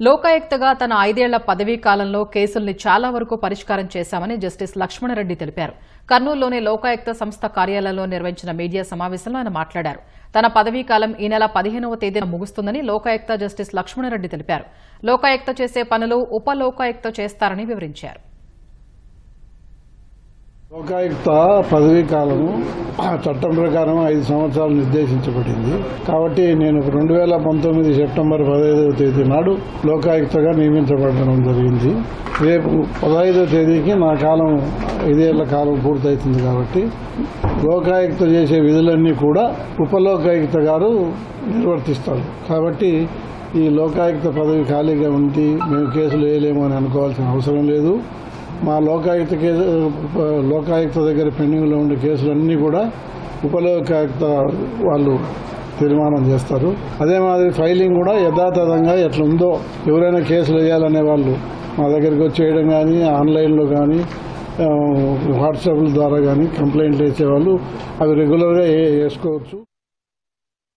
లోకాయుక్తగా తన 5 ఏళ్ల పదవీ కాలంలో కేసుల్ని చాలా వరకు పరిష్కారం చేశామని జస్టిస్ లక్ష్మణరెడ్డి తెలిపారు. కర్నూలులోని లోకాయుక్త సంస్థ కార్యాలయంలో నిర్వహించిన మీడియా సమావేశంలో ఆయన మాట్లాడారు. తన పదవీ కాలం ఈ నెల 15వ తేదీన ముగుస్తుందని లోకాయుక్త జస్టిస్ లక్ష్మణరెడ్డి తెలిపారు. లోకాయుక్త చేసే పనులు ఉప లోకాయుక్త చేస్తారని వివరించారు. లోకాయుక్త పదవీ కాలము చట్టం ప్రకారం 5 సంవత్సరాలు నిర్దేశించబడింది. కాబట్టి నేను 2019 సెప్టెంబర్ 15వ తేదీ నాడు లోకాయుక్తగా నియమించబడడం జరిగింది. రేపు 15వ తేదీకి నా కాలం 5 ఏళ్ల కాలం పూర్తవుతుంది. కాబట్టి లోకాయుక్త చేసే విధులన్నీ కూడా ఉపలోకాయుక్త గారు నిర్వర్తిస్తారు. కాబట్టి ఈ లోకాయుక్త పదవి ఖాళీగా ఉండి మేము కేసులు వేయలేము అని అనుకోవాల్సిన అవసరం లేదు. మా లోకాయుక్త దగ్గర పెండింగ్లో ఉండే కేసులన్నీ కూడా ఉపలోకాయుక్త వాళ్ళు తీర్మానం చేస్తారు. అదే మాదిరి ఫైలింగ్ కూడా యథాతథంగా ఎట్లుందో ఎవరైనా కేసులు వేయాలనే వాళ్ళు మా దగ్గరికి వచ్చేయడం కానీ, ఆన్లైన్లో కానీ, వాట్సాప్ల ద్వారా కానీ కంప్లైంట్లు వేసేవాళ్ళు అవి రెగ్యులర్గా వేసుకోవచ్చు.